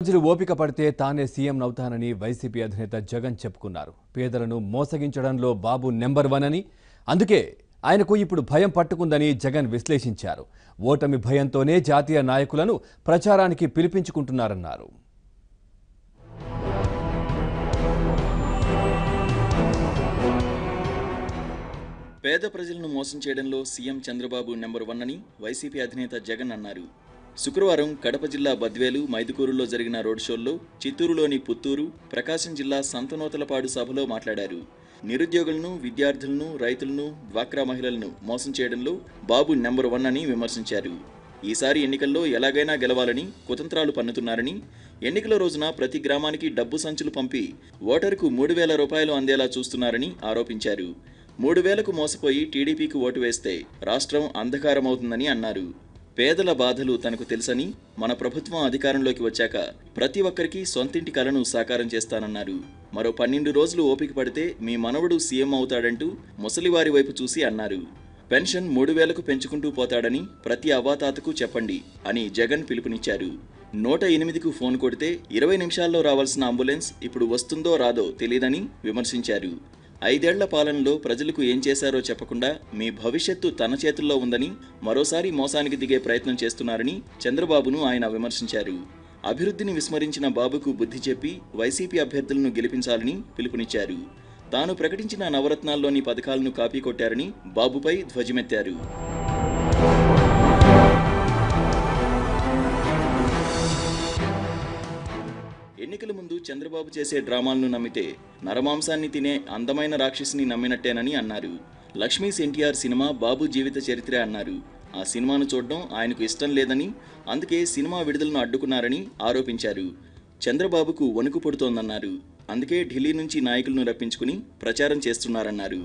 రోజులు ఓపిక పడితే తానే సీఎం అవుతానని వైసీపీ అధినేత జగన్ చెప్పుకున్నారు. పేదలను మోసగించడంలో బాబు నెంబర్ 1 అని, అందుకే ఆయనకు ఇప్పుడు భయం పట్టుకుందని జగన్ విశ్లేషించారు. ఓటమి భయంతోనే జాతీయ నాయకులను ప్రచారానికి పిలిపించుకుంటున్నారన్నారు. పేద ప్రజలను మోసం చేయడంలో సీఎం చంద్రబాబు నెంబర్ 1 అని వైసీపీ అధినేత జగన్ అన్నారు. శుక్రవారం కడప జిల్లా బద్వేలు, మైదుకూరులో జరిగిన రోడ్ షోల్లో చిత్తూరులోని పుత్తూరు, ప్రకాశం జిల్లా సంతనూతలపాడు సభలో మాట్లాడారు. నిరుద్యోగులను, విద్యార్థులను, రైతులను, డ్వాక్రా మహిళలను మోసం చేయడంలో బాబు నెంబర్ 1 అని విమర్శించారు. ఈసారి ఎన్నికల్లో ఎలాగైనా గెలవాలని కుతంత్రాలు పన్నుతున్నారని, ఎన్నికల రోజున ప్రతి గ్రామానికి డబ్బు సంచులు పంపి ఓటరుకు 3,000 రూపాయలు అందేలా చూస్తున్నారని ఆరోపించారు. 3,000కు మోసపోయి టీడీపీకి ఓటు వేస్తే రాష్ట్రం అంధకారమవుతుందని అన్నారు. పేదల బాధలు తనకు తెలుసని, మన ప్రభుత్వం అధికారంలోకి వచ్చాక ప్రతి ఒక్కరికి సొంతింటి కలను సాకారం చేస్తానన్నారు. మరో 12 రోజులు ఓపిక పడితే మీ మనవడు సీఎం అవుతాడంటూ ముసలివారి వైపు చూసి అన్నారు. పెన్షన్ 3,000కు పెంచుకుంటూ పోతాడని ప్రతి అవ్వాతాతకు చెప్పండి అని జగన్ పిలుపునిచ్చారు. 108కు ఫోన్ కొడితే 20 నిమిషాల్లో రావాల్సిన అంబులెన్స్ ఇప్పుడు వస్తుందో రాదో తెలియదని విమర్శించారు. 5 ఏళ్ల పాలనలో ప్రజలకు ఏం చేశారో చెప్పకుండా మీ భవిష్యత్తు తన చేతుల్లో ఉందని, మరోసారి మోసానికి దిగే ప్రయత్నం చేస్తున్నారని చంద్రబాబును ఆయన విమర్శించారు. అభివృద్ధిని విస్మరించిన బాబుకు బుద్ధి చెప్పి వైసీపీ అభ్యర్థులను గెలిపించాలని పిలుపునిచ్చారు. తాను ప్రకటించిన నవరత్నాల్లోని పథకాలను కాపీ కొట్టారని బాబుపై ధ్వజమెత్తారు. ఎన్నికల ముందు చంద్రబాబు చేసే డ్రామాలను నమ్మితే నరమాంసాన్ని తినే అందమైన రాక్షసిని నమ్మినట్టేనని అన్నారు. లక్ష్మీస్ ఎన్టీఆర్ సినిమా బాబు జీవిత చరిత్ర అన్నారు. ఆ సినిమాను చూడడం ఆయనకు ఇష్టం లేదని, అందుకే సినిమా విడుదలను అడ్డుకున్నారని ఆరోపించారు. చంద్రబాబుకు వణుకు పుడుతోందన్నారు. అందుకే ఢిల్లీ నుంచి నాయకులను రప్పించుకుని ప్రచారం చేస్తున్నారన్నారు.